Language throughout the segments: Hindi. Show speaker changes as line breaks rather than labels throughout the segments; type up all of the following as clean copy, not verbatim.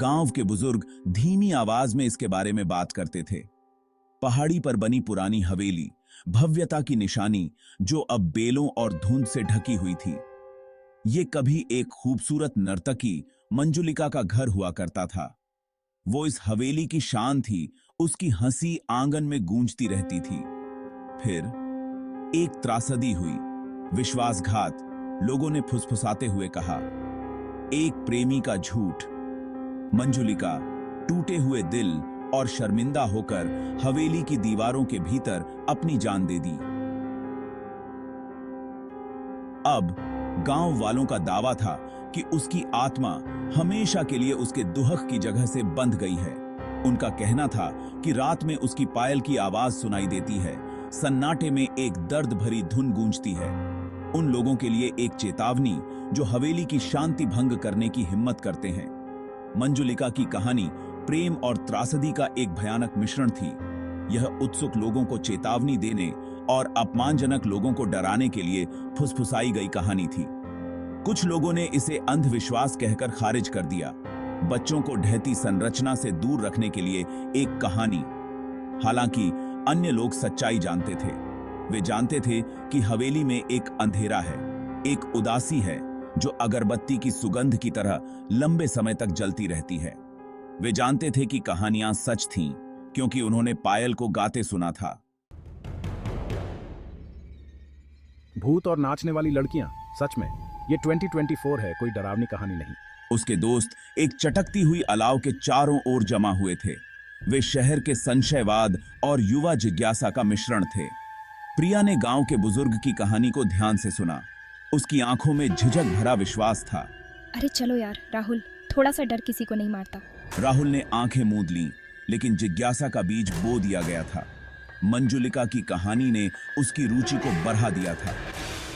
गांव के बुजुर्ग धीमी आवाज में इसके बारे में बात करते थे। पहाड़ी पर बनी पुरानी हवेली, भव्यता की निशानी जो अब बेलों और धुंध से ढकी हुई थी। ये कभी एक खूबसूरत नर्तकी मंजुलिका का घर हुआ करता था। वो इस हवेली की शान थी, उसकी हंसी आंगन में गूंजती रहती थी। फिर एक त्रासदी हुई, विश्वासघात। लोगों ने फुसफुसाते हुए कहा, एक प्रेमी का झूठ। मंजुलिका टूटे हुए दिल और शर्मिंदा होकर हवेली की दीवारों के भीतर अपनी जान दे दी। अब गांव वालों का दावा था कि उसकी आत्मा हमेशा के लिए उसके दुहक की जगह से बंध गई है। उनका कहना था कि रात में उसकी पायल की आवाज सुनाई देती है, सन्नाटे में एक दर्द भरी धुन गूंजती है। उन लोगों के लिए एक चेतावनी जो हवेली की शांति भंग करने की हिम्मत करते हैं। मंजुलिका की कहानी प्रेम और त्रासदी का एक भयानक मिश्रण थी। यह उत्सुक लोगों को चेतावनी देने और अपमानजनक लोगों को डराने के लिए फुसफुसाई गई कहानी थी। कुछ लोगों ने इसे अंधविश्वास कहकर खारिज कर दिया, बच्चों को ढहती संरचना से दूर रखने के लिए एक कहानी। हालांकि अन्य लोग सच्चाई जानते थे। वे जानते थे कि हवेली में एक अंधेरा है, एक उदासी है जो अगरबत्ती की सुगंध की तरह लंबे समय तक जलती रहती है। वे जानते थे कि कहानियां सच थीं क्योंकि उन्होंने पायल को गाते सुना था।
भूत और नाचने वाली लड़कियां, सच में ये 2024 है, कोई डरावनी कहानी नहीं।
उसके दोस्त एक चटकती हुई अलाव के चारों ओर जमा हुए थे। वे शहर के संशयवाद और युवा जिज्ञासा का मिश्रण थे। प्रिया ने गांव के बुजुर्ग की कहानी को ध्यान से सुना। उसकी आंखों में झिझक भरा विश्वास था।
अरे चलो यार राहुल, थोड़ा सा डर किसी को नहीं मारता।
राहुल ने आंखें मूंद लीं, लेकिन जिज्ञासा का बीज बो दिया गया था। मंजुलिका की कहानी ने उसकी रुचि को बढ़ा दिया था।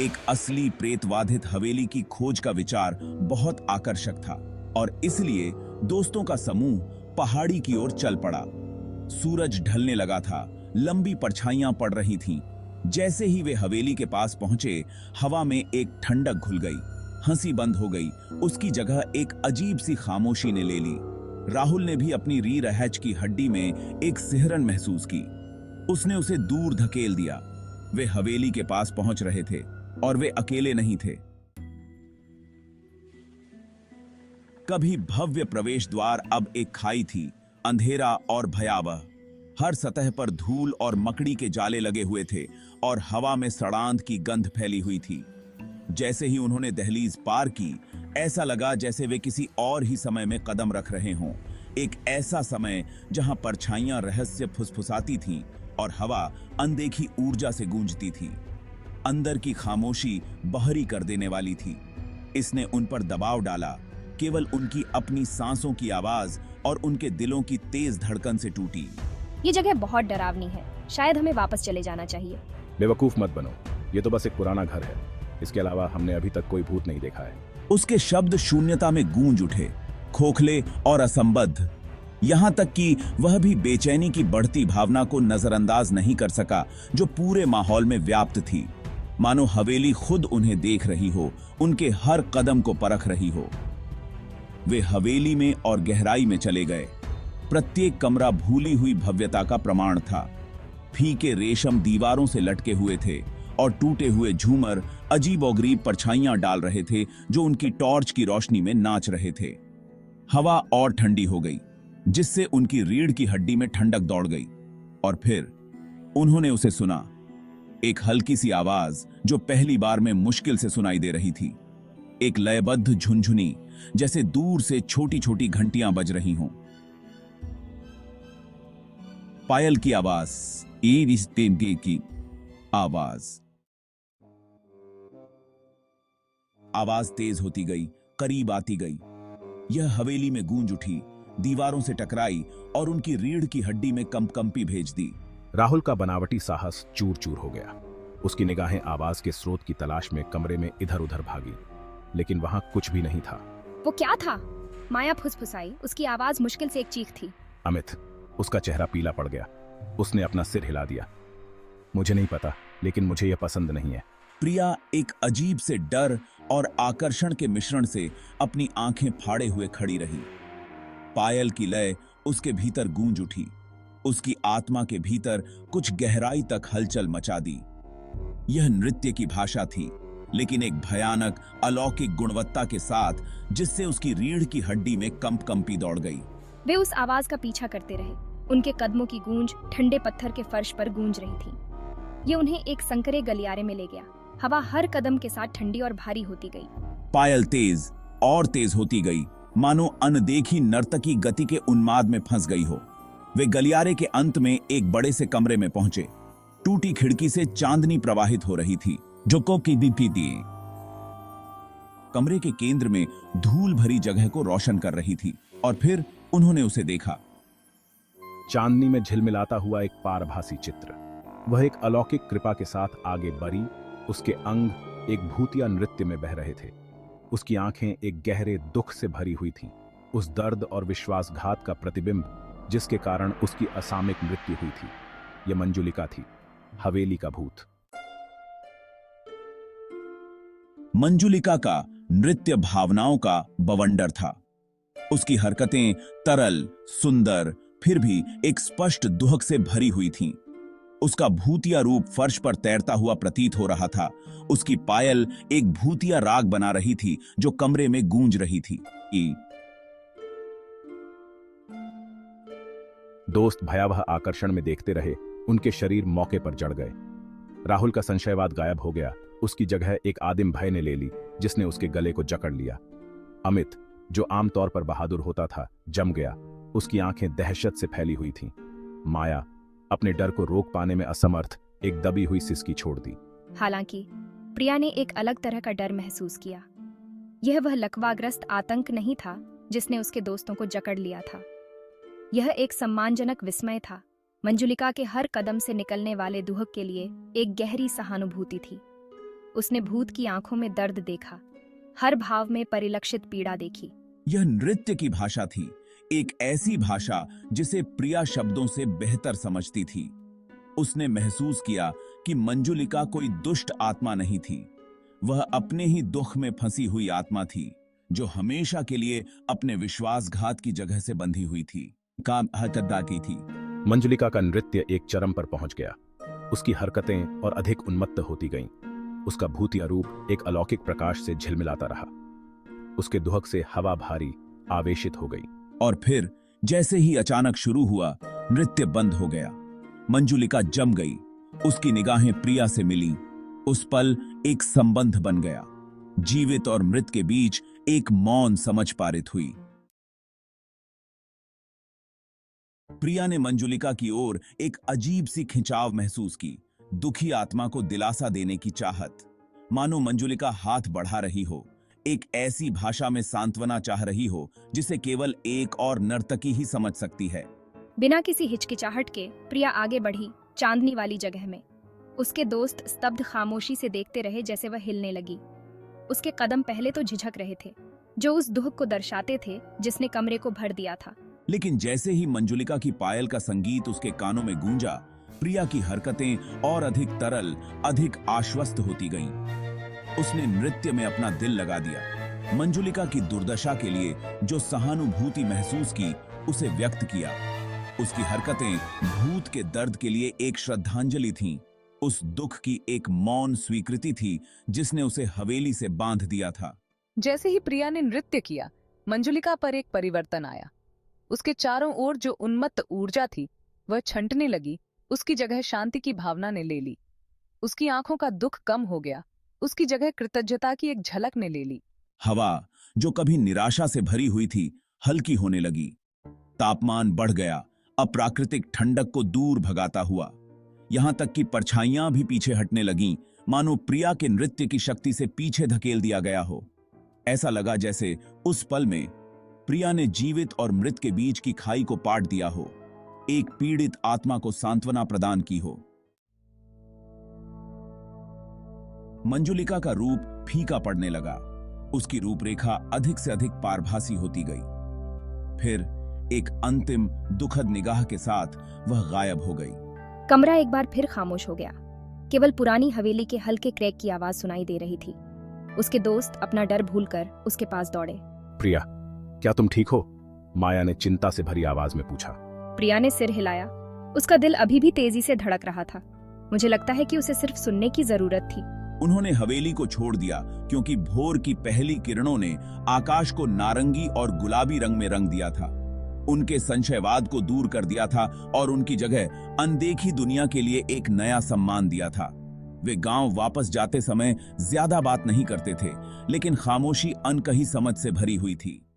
एक असली प्रेतवाधित हवेली की खोज का विचार बहुत आकर्षक था और इसलिए दोस्तों का समूह पहाड़ी की ओर चल पड़ा। सूरज ढलने लगा था, लंबी परछाइयां पड़ रही थीं। जैसे ही वे हवेली के पास पहुंचे, हवा में एक ठंडक घुल गई। हंसी बंद हो गई, उसकी जगह एक अजीब सी खामोशी ने ले ली। राहुल ने भी अपनी री रहज की हड्डी में एक सिहरन महसूस की। उसने उसे दूर धकेल दिया। वे हवेली के पास पहुंच रहे थे और वे अकेले नहीं थे। कभी भव्य प्रवेश द्वार अब एक खाई थी, अंधेरा और भयावह। हर सतह पर धूल और मकड़ी के जाले लगे हुए थे और हवा में सड़ांध की गंध फैली हुई थी। जैसे ही उन्होंने दहलीज पार की, ऐसा लगा जैसे वे किसी और ही समय में कदम रख रहे हों। एक ऐसा समय जहां परछाइयां रहस्य फुसफुसाती थीं और हवा अनदेखी ऊर्जा से गूंजती थी। अंदर की खामोशी बहरी कर देने वाली थी। इसने उन पर दबाव डाला। केवल उनकी अपनी सांसों की आवाज और उनके दिलों की तेज धड़कन से टूटी।
ये जगह बहुत डरावनी है, शायद हमें वापस चले जाना चाहिए।
बेवकूफ मत बनो, ये तो बस एक पुराना घर है। इसके अलावा हमने अभी तक कोई भूत नहीं देखा है।
उसके शब्द शून्यता में गूंज उठे, खोखले और असंबद्ध। यहां तक कि वह भी बेचैनी की बढ़ती भावना को नजरअंदाज नहीं कर सका जो पूरे माहौल में व्याप्त थी। मानो हवेली खुद उन्हें देख रही हो, उनके हर कदम को परख रही हो। वे हवेली में और गहराई में चले गए। प्रत्येक कमरा भूली हुई भव्यता का प्रमाण था। फीके रेशम दीवारों से लटके हुए थे और टूटे हुए झूमर अजीबोगरीब परछाइयां डाल रहे थे जो उनकी टॉर्च की रोशनी में नाच रहे थे। हवा और ठंडी हो गई, जिससे उनकी रीढ़ की हड्डी में ठंडक दौड़ गई। और फिर उन्होंने उसे सुना, एक हल्की सी आवाज जो पहली बार में मुश्किल से सुनाई दे रही थी। एक लयबद्ध झुनझुनी, जैसे दूर से छोटी छोटी घंटियां बज रही हों। पायल की आवाज, ये रिश्ते की आवाज तेज होती गई, करीब आती गई। यह हवेली में गूंज उठी, दीवारों से टकराई और उनकी रीढ़ की हड्डी में कंपकंपी भेज दी।
राहुल का बनावटी साहस चूर चूर हो गया। उसकी निगाहें आवाज के स्रोत की तलाश में कमरे में इधर उधर भागी, लेकिन वहां कुछ भी नहीं था।
वो क्या था? माया फुसफुसाई, उसकी आवाज मुश्किल से एक चीख थी।
अमित। उसका चेहरा पीला पड़ गया। उसने अपना सिर हिला दिया। मुझे नहीं पता, लेकिन मुझे यह पसंद नहीं है।
प्रिया एक अजीब से डर और आकर्षण के मिश्रण से अपनी आंखें फाड़े हुए खड़ी रही। पायल की लय उसके भीतर गूंज उठी। उसकी आत्मा के भीतर कुछ गहराई तक हलचल मचा दी। यह नृत्य की भाषा थी, लेकिन एक भयानक अलौकिक गुणवत्ता के साथ, जिससे उसकी रीढ़ की हड्डी में कंपी दौड़ गई।
वे उस आवाज का पीछा करते रहे। उनके कदमों की गूंज ठंडे पत्थर के फर्श पर गूंज रही थी। ये उन्हें एक संकरे गलियारे में ले गया। हवा हर कदम के साथ ठंडी और भारी होती गई।
पायल तेज और तेज होती गई, मानो अनदेखी नर्तकी गति के उन्माद में फंस गई हो। वे गलियारे के अंत में एक बड़े से कमरे में पहुंचे। टूटी खिड़की से चांदनी प्रवाहित हो रही थी, जो कोकी दीप्ति दिए। कमरे के केंद्र में धूल भरी जगह को रोशन कर रही थी, और फिर उन्होंने उसे देखा।
चांदनी में झिलमिलाता हुआ एक पारभासी चित्र। वह एक अलौकिक कृपा के साथ आगे बढ़ी। उसके अंग एक भूतिया नृत्य में बह रहे थे। उसकी आंखें एक गहरे दुख से भरी हुई थीं, उस दर्द और विश्वासघात का प्रतिबिंब जिसके कारण उसकी असामयिक मृत्यु हुई थी। यह मंजुलिका थी, हवेली का भूत।
मंजुलिका का नृत्य भावनाओं का बवंडर था। उसकी हरकतें तरल, सुंदर, फिर भी एक स्पष्ट दुहक से भरी हुई थीं। उसका भूतिया रूप फर्श पर तैरता हुआ प्रतीत हो रहा था। उसकी पायल एक भूतिया राग बना रही थी, जो कमरे में गूंज रही थी।
दोस्त भयावह आकर्षण में देखते रहे। उनके शरीर मौके पर जड़ गए। राहुल का संशयवाद गायब हो गया। उसकी जगह एक आदिम भय ने ले ली, जिसने उसके गले को जकड़ लिया। अमित, जो आमतौर पर बहादुर होता था, जम गया। उसकी आंखें दहशत से फैली हुई थीं। माया अपने डर को रोक पाने में असमर्थ एक दबी हुई सिसकी छोड़ दी।
हालांकि प्रिया ने एक अलग तरह का डर महसूस किया। यह वह लकवाग्रस्त आतंक नहीं था जिसने उसके दोस्तों को जकड़ लिया था। यह एक सम्मानजनक विस्मय था। मंजुलिका के हर कदम से निकलने वाले दुहक के लिए एक गहरी सहानुभूति थी। उसने भूत की आंखों में दर्द देखा, हर भाव में परिलक्षित पीड़ा देखी।
यह नृत्य की भाषा थी, एक ऐसी भाषा जिसे प्रिया शब्दों से बेहतर समझती थी। उसने महसूस किया कि मंजुलिका कोई दुष्ट आत्मा नहीं थी। वह अपने ही दुख में फंसी हुई आत्मा थी, जो हमेशा के लिए अपने विश्वासघात की जगह से बंधी हुई थी, काम हचद्दा की थी।
मंजुलिका का नृत्य एक चरम पर पहुंच गया। उसकी हरकतें और अधिक उन्मत्त होती गईं। उसका भूतिया रूप एक अलौकिक प्रकाश से झिलमिलाता रहा। उसके दुहक से हवा भारी, आवेशित हो गई।
और फिर जैसे ही अचानक शुरू हुआ, नृत्य बंद हो गया। मंजुलिका जम गई। उसकी निगाहें प्रिया से मिलीं। उस पल एक संबंध बन गया। जीवित और मृत के बीच एक मौन समझ पारित हुई। प्रिया ने मंजुलिका की ओर एक अजीब सी खिंचाव महसूस की, दुखी आत्मा को दिलासा देने की चाहत। मानो मंजुलिका हाथ बढ़ा रही हो, एक ऐसी भाषा में सांत्वना चाह रही हो जिसे केवल एक और नर्तकी ही समझ सकती है।
बिना किसी हिचकिचाहट के प्रिया आगे बढ़ी, चांदनी वाली जगह में। उसके दोस्त स्तब्ध खामोशी से देखते रहे जैसे वह हिलने लगी। उसके कदम पहले तो झिझक रहे थे, जो उस दुख को दर्शाते थे जिसने कमरे को भर दिया था।
लेकिन जैसे ही मंजुलिका की पायल का संगीत उसके कानों में गूंजा, प्रिया की हरकतें और अधिक तरल, अधिक आश्वस्त होती गईं। उसने नृत्य में अपना दिल लगा दिया। मंजुलिका की दुर्दशा के लिए जो सहानुभूति महसूस की, उसे व्यक्त किया। उसकी हरकतें भूत के दर्द के लिए एक श्रद्धांजलि थीं, उस दुख की एक मौन स्वीकृति थी जिसने उसे हवेली से बांध दिया था।
जैसे ही प्रिया ने नृत्य किया, मंजुलिका पर एक परिवर्तन आया। उसके चारों ओर जो उन्मत्त ऊर्जा थी, वह छंटने लगी। उसकी जगह शांति की भावना ने ले ली। उसकी आंखों का दुख कम हो गया। उसकी जगह कृतज्ञता की एक झलक ने ले ली।
हवा जो कभी निराशा से भरी हुई थी, हल्की होने लगी। तापमान बढ़ गया, अप्राकृतिक ठंडक को दूर भगाता हुआ। यहां तक कि परछाइयां भी पीछे हटने लगीं, मानो प्रिया के नृत्य की शक्ति से पीछे धकेल दिया गया हो। ऐसा लगा जैसे उस पल में प्रिया ने जीवित और मृत के बीच की खाई को पाट दिया हो, एक पीड़ित आत्मा को सांत्वना प्रदान की हो। मंजुलिका का रूप फीका पड़ने लगा। उसकी रूपरेखा अधिक से अधिक पारभासी होती गई। फिर एक अंतिम दुखद निगाह के साथ वह गायब हो गई।
कमरा एक बार फिर खामोश हो गया। केवल पुरानी हवेली के हल्के क्रैक की आवाज सुनाई दे रही थी। उसके दोस्त अपना डर भूलकर उसके पास दौड़े।
प्रिया, क्या तुम ठीक हो? माया ने चिंता से भरी आवाज में पूछा।
प्रिया ने सिर हिलाया। उसका दिल अभी भी तेजी से धड़क रहा था। मुझे लगता है कि उसे सिर्फ सुनने की जरूरत थी।
उन्होंने हवेली को छोड़ दिया क्योंकि भोर की पहली किरणों ने आकाश को नारंगी और गुलाबी रंग में रंग दिया था। उनके संशयवाद को दूर कर दिया था और उनकी जगह अनदेखी दुनिया के लिए एक नया सम्मान दिया था। वे गांव वापस जाते समय ज्यादा बात नहीं करते थे, लेकिन खामोशी अनकही समझ से भरी हुई थी।